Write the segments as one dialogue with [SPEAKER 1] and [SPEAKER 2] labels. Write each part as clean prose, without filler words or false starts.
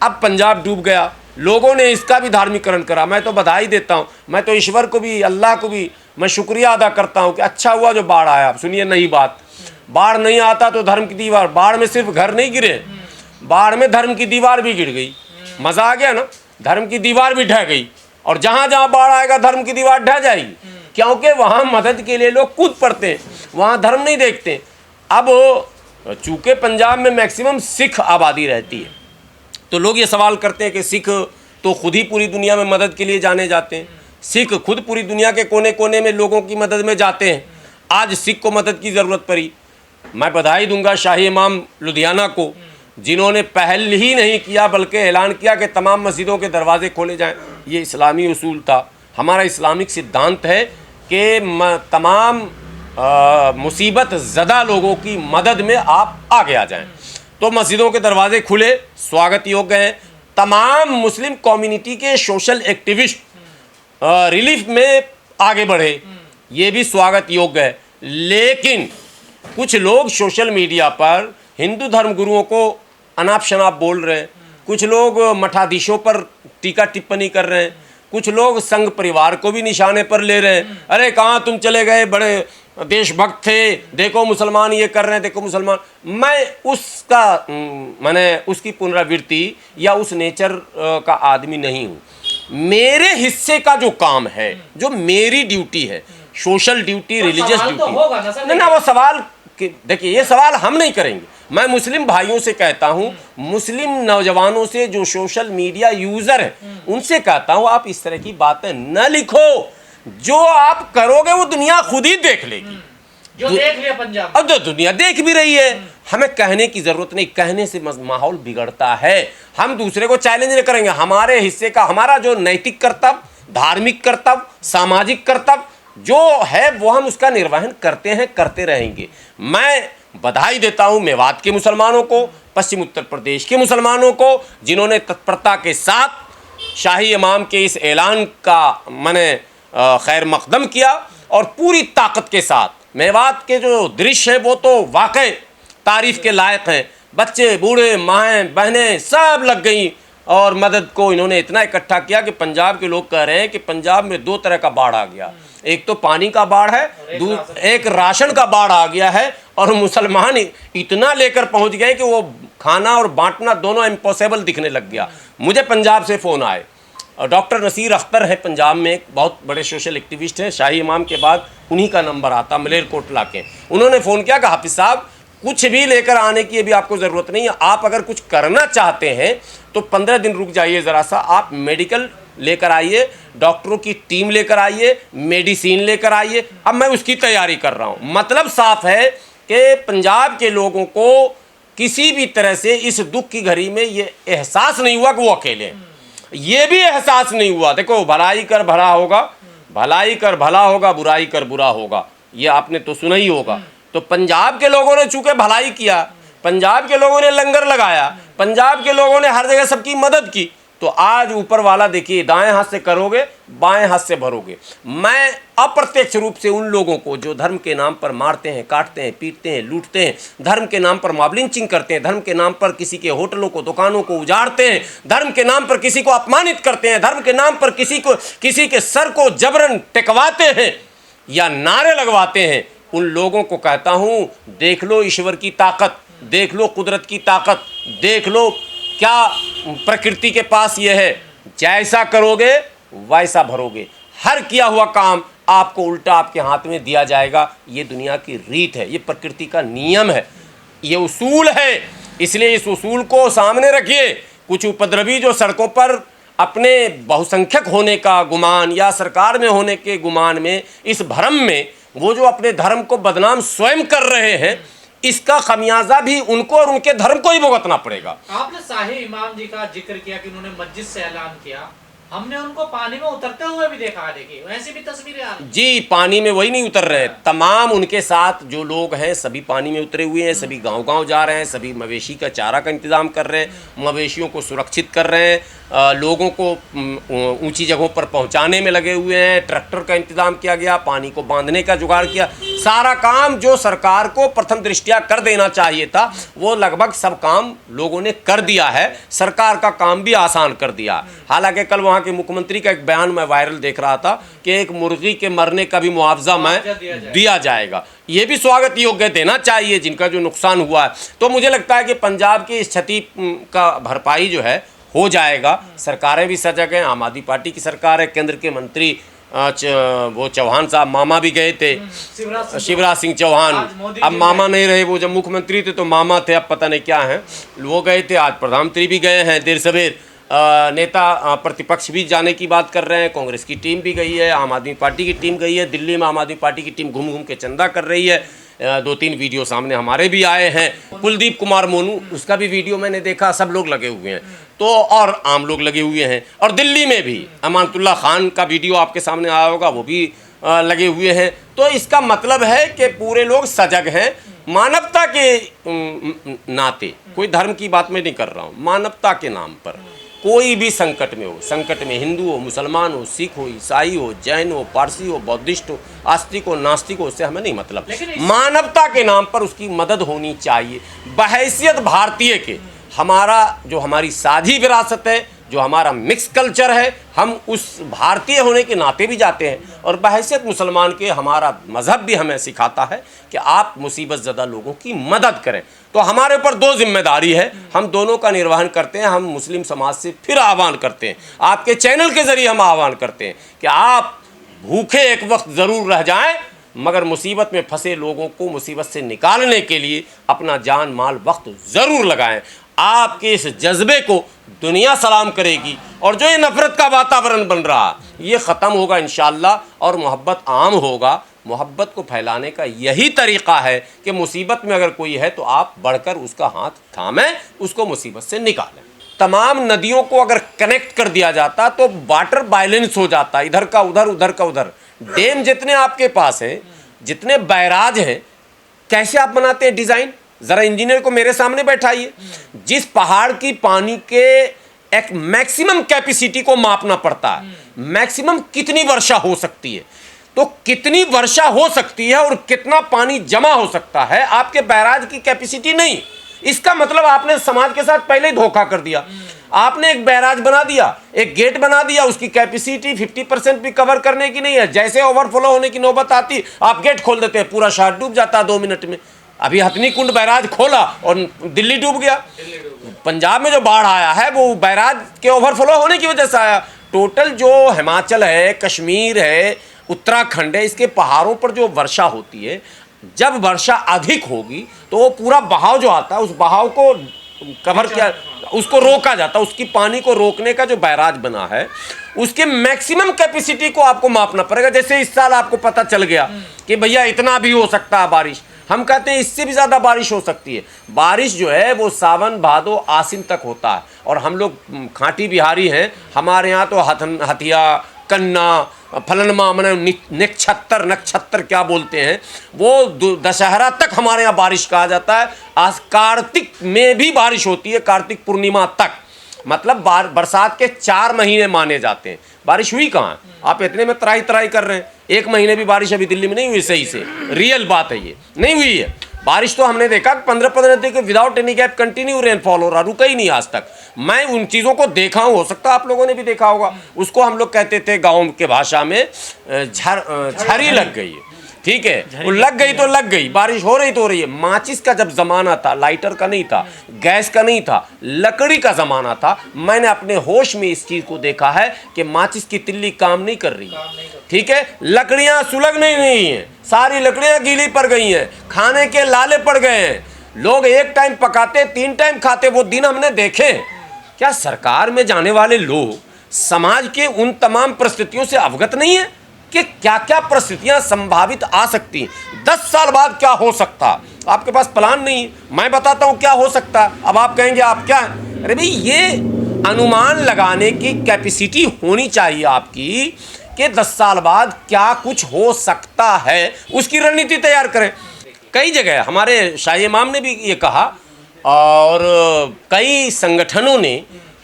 [SPEAKER 1] अब पंजाब डूब गया, लोगों ने इसका भी धार्मिकरण करा। मैं तो बधाई देता हूँ, मैं तो ईश्वर को भी, अल्लाह को भी मैं शुक्रिया अदा करता हूँ कि अच्छा हुआ जो बाढ़ आया। सुनिए नई बात, बाढ़ नहीं आता तो धर्म की दीवार, बाढ़ में सिर्फ घर नहीं गिरे, बाढ़ में धर्म की दीवार भी गिर गई। मजा आ गया ना, धर्म की दीवार भी ढह गई। और जहाँ जहाँ बाढ़ आएगा धर्म की दीवार ढह जाएगी, क्योंकि वहाँ मदद के लिए लोग कूद पड़ते हैं, वहाँ धर्म नहीं देखते। अब चूँकि पंजाब में मैक्सिमम सिख आबादी रहती है, तो लोग ये सवाल करते हैं कि सिख तो खुद ही पूरी दुनिया में मदद के लिए जाने जाते हैं, सिख खुद पूरी दुनिया के कोने कोने में लोगों की मदद में जाते हैं। आज सिख को मदद की ज़रूरत पड़ी। मैं बधाई दूंगा शाही इमाम लुधियाना को, जिन्होंने पहल ही नहीं किया बल्कि ऐलान किया कि तमाम मस्जिदों के दरवाजे खोले जाएं। ये इस्लामी उसूल था, हमारा इस्लामिक सिद्धांत है कि तमाम मुसीबत ज़दा लोगों की मदद में आप आगे आ जाएं। तो मस्जिदों के दरवाजे खुले, स्वागत योग्य हैं। तमाम मुस्लिम कम्युनिटी के सोशल एक्टिविस्ट रिलीफ में आगे बढ़े, ये भी स्वागत योग्य है। लेकिन कुछ लोग सोशल मीडिया पर हिंदू धर्म गुरुओं को अनाप शनाप बोल रहे हैं, कुछ लोग मठाधीशों पर टीका टिप्पणी कर रहे हैं, कुछ लोग संघ परिवार को भी निशाने पर ले रहे हैं। अरे कहाँ तुम चले गए, बड़े देशभक्त थे, देखो मुसलमान ये कर रहे हैं, देखो मुसलमान। मैं उसका मैंने उसकी पुनरावृत्ति या उस नेचर का आदमी नहीं हूँ। मेरे हिस्से का जो काम है, जो मेरी ड्यूटी है, सोशल ड्यूटी, रिलीजियस ड्यूटी, ना वो सवाल देखिए, ये सवाल हम नहीं करेंगे। मैं मुस्लिम भाइयों से कहता हूँ, मुस्लिम नौजवानों से जो सोशल मीडिया यूजर हैं उनसे कहता हूँ, आप इस तरह की बातें न लिखो। जो आप करोगे वो दुनिया खुद ही देख लेगी।
[SPEAKER 2] जो देख लिया पंजाब,
[SPEAKER 1] अब तो दुनिया देख भी रही है, हमें कहने की जरूरत नहीं। कहने से माहौल बिगड़ता है। हम दूसरे को चैलेंज नहीं करेंगे। हमारे हिस्से का, हमारा जो नैतिक कर्तव्य, धार्मिक कर्तव्य, सामाजिक कर्तव्य जो है वो हम उसका निर्वहन करते हैं, करते रहेंगे। मैं बधाई देता हूं मेवात के मुसलमानों को, पश्चिम उत्तर प्रदेश के मुसलमानों को, जिन्होंने तत्परता के साथ शाही इमाम के इस ऐलान का मैंने खैर मकदम किया और पूरी ताकत के साथ। मेवात के जो दृश्य है वो तो वाकई तारीफ के लायक हैं। बच्चे, बूढ़े, माएँ, बहनें सब लग गई और मदद को इन्होंने इतना इकट्ठा किया कि पंजाब के लोग कह रहे हैं कि पंजाब में दो तरह का बाढ़ आ गया। एक तो पानी का बाढ़ है, एक राशन का बाढ़ आ गया है। और मुसलमान इतना लेकर पहुंच गए कि वो खाना और बांटना दोनों इम्पॉसिबल दिखने लग गया। मुझे पंजाब से फ़ोन आए, डॉक्टर नसीर अख्तर है पंजाब में, एक बहुत बड़े सोशल एक्टिविस्ट हैं, शाही इमाम के बाद उन्हीं का नंबर आता, मलेरकोटला के। उन्होंने फ़ोन किया कि हाफिज़ साहब कुछ भी लेकर आने की अभी आपको ज़रूरत नहीं है, आप अगर कुछ करना चाहते हैं तो 15 दिन रुक जाइए ज़रा सा, आप मेडिकल लेकर आइए, डॉक्टरों की टीम लेकर आइए, मेडिसिन लेकर आइए। अब मैं उसकी तैयारी कर रहा हूँ। मतलब साफ है कि पंजाब के लोगों को किसी भी तरह से इस दुख की घड़ी में ये एहसास नहीं हुआ कि वो अकेले हैं। ये भी एहसास नहीं हुआ, देखो भलाई कर भला होगा, भलाई कर भला होगा, बुराई कर बुरा होगा, ये आपने तो सुना ही होगा। तो पंजाब के लोगों ने चूंकि भलाई किया, पंजाब के लोगों ने लंगर लगाया, पंजाब के लोगों ने हर जगह सबकी मदद की, तो आज ऊपर वाला देखिए दाएं हाथ से करोगे बाएं हाथ से भरोगे। मैं अप्रत्यक्ष रूप से उन लोगों को जो धर्म के नाम पर मारते हैं, काटते हैं, पीटते हैं, लूटते हैं, धर्म के नाम पर मॉब लिंचिंग करते हैं, धर्म के नाम पर किसी के होटलों को, दुकानों को उजाड़ते हैं, धर्म के नाम पर किसी को अपमानित करते हैं, धर्म के नाम पर किसी के सर को जबरन टिकवाते हैं या नारे लगवाते हैं, उन लोगों को कहता हूँ देख लो ईश्वर की ताकत, देख लो कुदरत की ताकत, देख लो क्या प्रकृति के पास ये है। जैसा करोगे वैसा भरोगे। हर किया हुआ काम आपको उल्टा आपके हाथ में दिया जाएगा। ये दुनिया की रीत है, ये प्रकृति का नियम है, ये उसूल है। इसलिए इस उसूल को सामने रखिए। कुछ उपद्रवी जो सड़कों पर अपने बहुसंख्यक होने का गुमान या सरकार में होने के गुमान में, इस भ्रम में वो जो अपने धर्म को बदनाम स्वयं कर रहे हैं, इसका खमियाजा भी उनको और उनके धर्म को ही भुगतना पड़ेगा।
[SPEAKER 2] आपने शाही इमाम जी का जिक्र किया कि उन्होंने मस्जिद से ऐलान किया, हमने उनको पानी में उतरते हुए भी देखा है, देखिए वैसी भी तस्वीरें आ रही।
[SPEAKER 1] जी, पानी में वही नहीं उतर रहे, तमाम उनके साथ जो लोग हैं सभी पानी में उतरे हुए हैं, सभी गांव-गांव जा रहे हैं, सभी मवेशी का चारा का इंतज़ाम कर रहे हैं, मवेशियों को सुरक्षित कर रहे हैं, लोगों को ऊंची जगहों पर पहुंचाने में लगे हुए हैं, ट्रैक्टर का इंतज़ाम किया गया, पानी को बांधने का जुगाड़ किया। सारा काम जो सरकार को प्रथम दृष्टया कर देना चाहिए था वो लगभग सब काम लोगों ने कर दिया है, सरकार का काम भी आसान कर दिया। हालांकि कल वहाँ के मुख्यमंत्री का एक बयान मैं वायरल देख रहा था कि एक मुर्गी के मरने का भी मुआवजा मैं दिया जाएगा, ये भी स्वागत योग्य देना चाहिए जिनका जो नुकसान हुआ है। तो मुझे लगता है कि पंजाब की इस क्षति का भरपाई जो है हो जाएगा। सरकारें भी सजग हैं, आम आदमी पार्टी की सरकार है, केंद्र के मंत्री वो चौहान साहब मामा भी गए थे, शिवराज सिंह चौहान, अब मामा नहीं रहे, वो जब मुख्यमंत्री थे तो मामा थे, अब पता नहीं क्या हैं, वो गए थे, आज प्रधानमंत्री भी गए हैं देर सवेर, नेता प्रतिपक्ष भी जाने की बात कर रहे हैं, कांग्रेस की टीम भी गई है, आम आदमी पार्टी की टीम गई है, दिल्ली में आम आदमी पार्टी की टीम घूम घूम के चंदा कर रही है, 2-3 वीडियो सामने हमारे भी आए हैं, कुलदीप कुमार मोनू उसका भी वीडियो मैंने देखा, सब लोग लगे हुए हैं, तो और आम लोग लगे हुए हैं, और दिल्ली में भी अमानतुल्लाह खान का वीडियो आपके सामने आया होगा, वो भी लगे हुए हैं। तो इसका मतलब है कि पूरे लोग सजग हैं, मानवता के नाते, कोई धर्म की बात मैं नहीं कर रहा हूँ, मानवता के नाम पर कोई भी संकट में हो, संकट में हिंदू हो, मुसलमान हो, सिख हो, ईसाई हो, जैन हो, पारसी हो, बौद्धिस्ट हो, आस्तिक हो, नास्तिक हो, उससे हमें नहीं मतलब, मानवता के नाम पर उसकी मदद होनी चाहिए। बहैसियत भारतीय के हमारा जो हमारी साझी विरासत है, जो हमारा मिक्स कल्चर है, हम उस भारतीय होने के नाते भी जाते हैं, और बहैसियत मुसलमान के हमारा मज़हब भी हमें सिखाता है कि आप मुसीबत ज़दा लोगों की मदद करें। तो हमारे ऊपर 2 जिम्मेदारी है, हम दोनों का निर्वहन करते हैं। हम मुस्लिम समाज से फिर आह्वान करते हैं, आपके चैनल के ज़रिए हम आह्वान करते हैं कि आप भूखे एक वक्त ज़रूर रह जाएं, मगर मुसीबत में फंसे लोगों को मुसीबत से निकालने के लिए अपना जान माल वक्त ज़रूर लगाएं। आपके इस जज्बे को दुनिया सलाम करेगी, और जो ये नफ़रत का वातावरण बन रहा ये ख़त्म होगा इंशाअल्लाह, और मोहब्बत आम होगा। मोहब्बत को फैलाने का यही तरीक़ा है कि मुसीबत में अगर कोई है तो आप बढ़कर उसका हाथ थामें, उसको मुसीबत से निकालें। तमाम नदियों को अगर कनेक्ट कर दिया जाता तो वाटर बैलेंस हो जाता, इधर का उधर, उधर का उधर। डैम जितने आपके पास हैं, जितने बैराज हैं, कैसे आप बनाते हैं डिज़ाइन? ज़रा इंजीनियर को मेरे सामने बैठाइए। जिस पहाड़ की पानी के एक मैक्सिमम कैपेसिटी को मापना पड़ता है, मैक्सिमम कितनी वर्षा हो सकती है, तो कितनी वर्षा हो सकती है और कितना पानी जमा हो सकता है, आपके बैराज की कैपेसिटी नहीं। इसका मतलब आपने समाज के साथ पहले ही धोखा कर दिया। आपने एक बैराज बना दिया, एक गेट बना दिया, उसकी कैपेसिटी 50% भी कवर करने की नहीं है। जैसे ओवरफ्लो होने की नौबत आती, आप गेट खोल देते हैं, पूरा शहर डूब जाता है 2 मिनट में। अभी हथनी कुंड बैराज खोला और दिल्ली डूब गया। पंजाब में जो बाढ़ आया है वो बैराज के ओवरफ्लो होने की वजह से आया। टोटल जो हिमाचल है, कश्मीर है, उत्तराखंड है, इसके पहाड़ों पर जो वर्षा होती है, जब वर्षा अधिक होगी तो वो पूरा बहाव जो आता है, उस बहाव को कवर किया, उसको रोका जाता है। उसकी पानी को रोकने का जो बैराज बना है, उसके मैक्सिमम कैपेसिटी को आपको मापना पड़ेगा। जैसे इस साल आपको पता चल गया कि भैया इतना भी हो सकता है बारिश, हम कहते हैं इससे भी ज़्यादा बारिश हो सकती है। बारिश जो है वो सावन भादो आसिन तक होता है, और हम लोग खाटी बिहारी हैं, हमारे यहाँ तो हथिया, कन्ना, फलनमा, मैंने नक्षत्र क्या बोलते हैं, वो दशहरा तक हमारे यहाँ बारिश कहा जाता है। आज कार्तिक में भी बारिश होती है, कार्तिक पूर्णिमा तक, मतलब बरसात के 4 महीने माने जाते हैं। बारिश हुई कहाँ है? आप इतने में त्राही त्राही कर रहे हैं। 1 महीने भी बारिश अभी दिल्ली में नहीं हुई सही से, रियल बात है, ये नहीं हुई है बारिश। तो हमने देखा 15-15 दिन के without any gap continue rainfall हो रहा, रुका ही नहीं आज तक। मैं उन चीज़ों को देखा हूँ, हो सकता है आप लोगों ने भी देखा होगा। उसको हम लोग कहते थे गाँव के भाषा में झरी लग गई है, ठीक है, वो लग गई तो लग गई, बारिश हो रही तो हो रही है। माचिस का जब ज़माना था, लाइटर का नहीं था, गैस का नहीं था, लकड़ी का ज़माना था, मैंने अपने होश में इस चीज़ को देखा है कि माचिस की तिल्ली काम नहीं कर रही, ठीक है, लकड़ियाँ सुलग नहीं हैं, सारी लकड़ियाँ गीली पड़ गई हैं, खाने के लाले पड़ गए हैं। लोग 1 टाइम पकाते, 3 टाइम खाते, वो दिन हमने देखे। क्या सरकार में जाने वाले लोग समाज के उन तमाम परिस्थितियों से अवगत नहीं है कि क्या क्या परिस्थितियां संभावित आ सकती हैं? 10 साल बाद क्या हो सकता, आपके पास प्लान नहीं है। मैं बताता हूं क्या हो सकता। अब आप कहेंगे आप क्या, अरे भाई ये अनुमान लगाने की कैपेसिटी होनी चाहिए आपकी कि 10 साल बाद क्या कुछ हो सकता है, उसकी रणनीति तैयार करें। कई जगह हमारे शाही इमाम ने भी ये कहा और कई संगठनों ने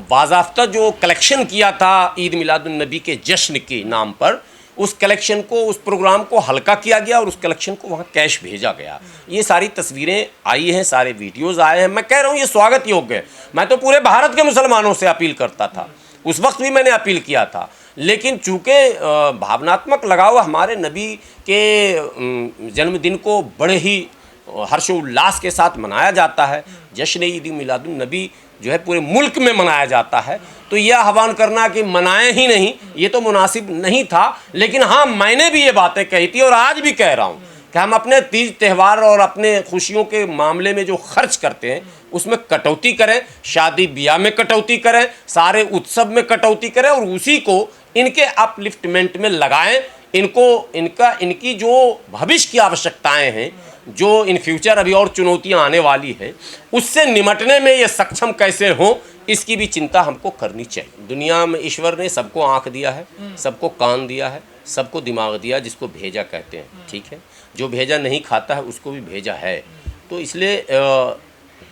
[SPEAKER 1] बाज़ाफ्ता जो कलेक्शन किया था ईद मिलादुन नबी के जश्न के नाम पर, उस कलेक्शन को, उस प्रोग्राम को हल्का किया गया और उस कलेक्शन को वहाँ कैश भेजा गया। ये सारी तस्वीरें आई हैं, सारे वीडियोज़ आए हैं। मैं कह रहा हूँ ये स्वागत योग्य है। मैं तो पूरे भारत के मुसलमानों से अपील करता था, उस वक्त भी मैंने अपील किया था, लेकिन चूँकि भावनात्मक लगाव हमारे नबी के जन्मदिन को बड़े ही हर्षोल्लास के साथ मनाया जाता है, जश्न ईद मिलादुन नबी जो है पूरे मुल्क में मनाया जाता है, तो यह आह्वान करना कि मनाएं ही नहीं, ये तो मुनासिब नहीं था। लेकिन हाँ, मैंने भी ये बातें कही थी और आज भी कह रहा हूँ कि हम अपने तीज त्यौहार और अपने खुशियों के मामले में जो खर्च करते हैं उसमें कटौती करें, शादी ब्याह में कटौती करें, सारे उत्सव में कटौती करें और उसी को इनके अपलिफ्टमेंट में लगाएं। इनकी जो भविष्य की आवश्यकताएं हैं, जो इन फ्यूचर अभी और चुनौतियां आने वाली हैं, उससे निमटने में ये सक्षम कैसे हों, इसकी भी चिंता हमको करनी चाहिए। दुनिया में ईश्वर ने सबको आँख दिया है, सबको कान दिया है, सबको दिमाग दिया, जिसको भेजा कहते हैं, ठीक है। जो भेजा नहीं खाता है उसको भी भेजा है। तो इसलिए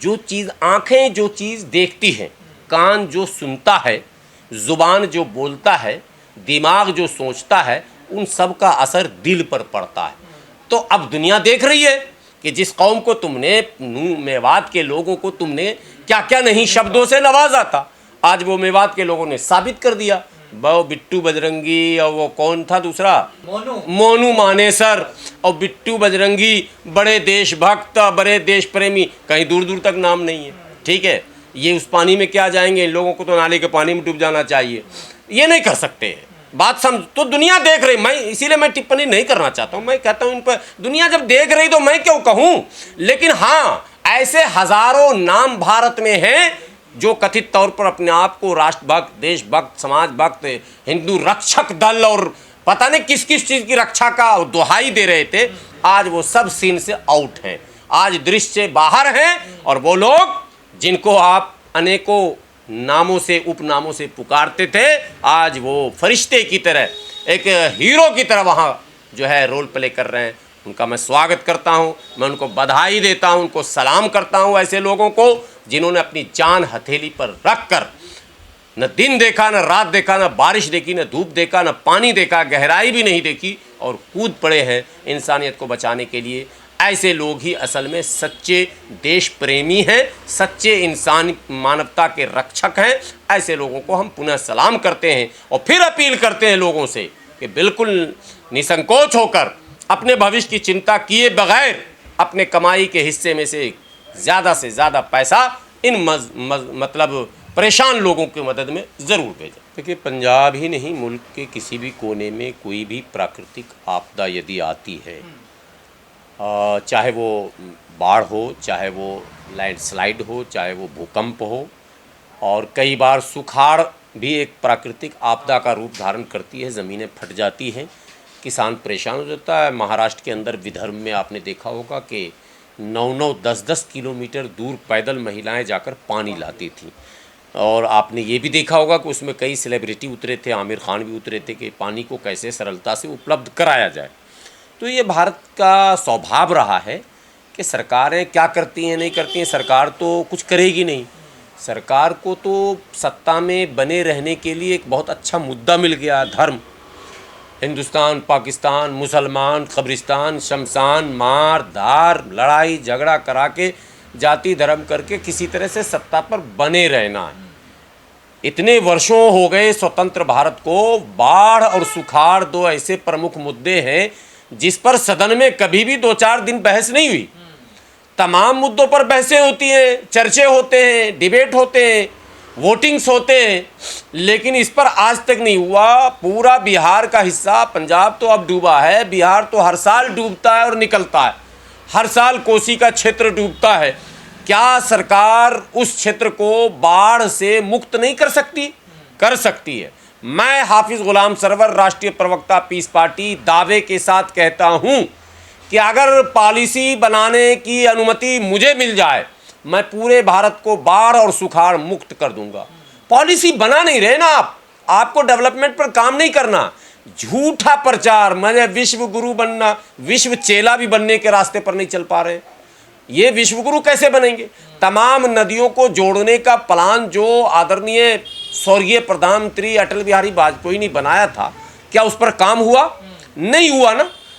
[SPEAKER 1] जो चीज़ आँखें जो चीज़ देखती हैं, कान जो सुनता है, ज़ुबान जो बोलता है, दिमाग जो सोचता है, उन सब का असर दिल पर पड़ता है। तो अब दुनिया देख रही है कि जिस कौम को तुमने, मेवात के लोगों को तुमने क्या क्या नहीं शब्दों से नवाजा था, आज वो मेवात के लोगों ने साबित कर दिया। वो बिट्टू बजरंगी और वो कौन था दूसरा, मोनू मानेसर और बिट्टू बजरंगी, बड़े देशभक्त, बड़े देश प्रेमी, कहीं दूर दूर तक नाम नहीं है, ठीक है। ये उस पानी में क्या जाएंगे, इन लोगों को तो नाले के पानी में डूब जाना चाहिए। ये नहीं कर सकते, बात समझ। तो दुनिया देख रही, मैं इसीलिए मैं टिप्पणी नहीं करना चाहता हूँ। मैं कहता हूँ इन पर दुनिया जब देख रही तो मैं क्यों कहूँ। लेकिन हाँ, ऐसे हजारों नाम भारत में हैं जो कथित तौर पर अपने आप को राष्ट्रभक्त, देशभक्त, समाज भक्त, हिंदू रक्षक दल और पता नहीं किस किस चीज़ की रक्षा का दुहाई दे रहे थे। आज वो सब सीन से आउट हैं, आज दृश्य से बाहर हैं। और वो लोग जिनको आप अनेकों नामों से, उपनामों से पुकारते थे, आज वो फरिश्ते की तरह, एक हीरो की तरह वहाँ जो है रोल प्ले कर रहे हैं। उनका मैं स्वागत करता हूँ, मैं उनको बधाई देता हूँ, उनको सलाम करता हूँ। ऐसे लोगों को जिन्होंने अपनी जान हथेली पर रख कर न दिन देखा, न रात देखा, न बारिश देखी, न धूप देखा, न पानी देखा, गहराई भी नहीं देखी और कूद पड़े हैं इंसानियत को बचाने के लिए। ऐसे लोग ही असल में सच्चे देश प्रेमी हैं, सच्चे इंसान मानवता के रक्षक हैं। ऐसे लोगों को हम पुनः सलाम करते हैं और फिर अपील करते हैं लोगों से कि बिल्कुल निसंकोच होकर अपने भविष्य की चिंता किए बगैर अपने कमाई के हिस्से में से ज़्यादा पैसा इन मतलब परेशान लोगों की मदद में ज़रूर भेजें। देखिए, पंजाब ही नहीं, मुल्क के किसी भी कोने में कोई भी प्राकृतिक आपदा यदि आती है, चाहे वो बाढ़ हो, चाहे वो लैंडस्लाइड हो, चाहे वो भूकंप हो, और कई बार सुखाड़ भी एक प्राकृतिक आपदा का रूप धारण करती है, ज़मीनें फट जाती हैं, किसान परेशान हो जाता है। महाराष्ट्र के अंदर विदर्भ में आपने देखा होगा कि 9-9, 10-10 किलोमीटर दूर पैदल महिलाएं जाकर पानी लाती थीं। और आपने ये भी देखा होगा कि उसमें कई सेलिब्रिटी उतरे थे, आमिर खान भी उतरे थे कि पानी को कैसे सरलता से उपलब्ध कराया जाए। तो ये भारत का स्वभाव रहा है कि सरकारें क्या करती हैं, नहीं करती हैं। सरकार तो कुछ करेगी नहीं। सरकार को तो सत्ता में बने रहने के लिए एक बहुत अच्छा मुद्दा मिल गया, धर्म। हिंदुस्तान, पाकिस्तान, मुसलमान, कब्रिस्तान, शमशान, मार धार, लड़ाई झगड़ा करा के, जाति धर्म करके किसी तरह से सत्ता पर बने रहना है। इतने वर्षों हो गए स्वतंत्र भारत को। बाढ़ और सुखाड़ दो ऐसे प्रमुख मुद्दे हैं जिस पर सदन में कभी भी 2-4 दिन बहस नहीं हुई। तमाम मुद्दों पर बहसें होती हैं, चर्चे होते हैं, डिबेट होते हैं, वोटिंग्स होते हैं, लेकिन इस पर आज तक नहीं हुआ। पूरा बिहार का हिस्सा, पंजाब तो अब डूबा है, बिहार तो हर साल डूबता है और निकलता है, हर साल कोसी का क्षेत्र डूबता है। क्या सरकार उस क्षेत्र को बाढ़ से मुक्त नहीं कर सकती? कर सकती है। मैं हाफिज गुलाम सरवर, राष्ट्रीय प्रवक्ता पीस पार्टी, दावे के साथ कहता हूं कि अगर पॉलिसी बनाने की अनुमति मुझे मिल जाए, मैं पूरे भारत को बाढ़ और सुखाड़ मुक्त कर दूंगा। पॉलिसी बना नहीं रहे ना आप, आपको डेवलपमेंट पर काम नहीं करना, झूठा प्रचार, मैं विश्व गुरु बनना, विश्व चेला भी बनने के रास्ते पर नहीं चल पा रहे। ये विश्व गुरु कैसे बनेंगे? तमाम नदियों को जोड़ने का प्लान जो आदरणीय स्वर्गीय प्रधानमंत्री अटल बिहारी वाजपेयी ने बनाया था, क्या उस पर काम हुआ? नहीं हुआ ना।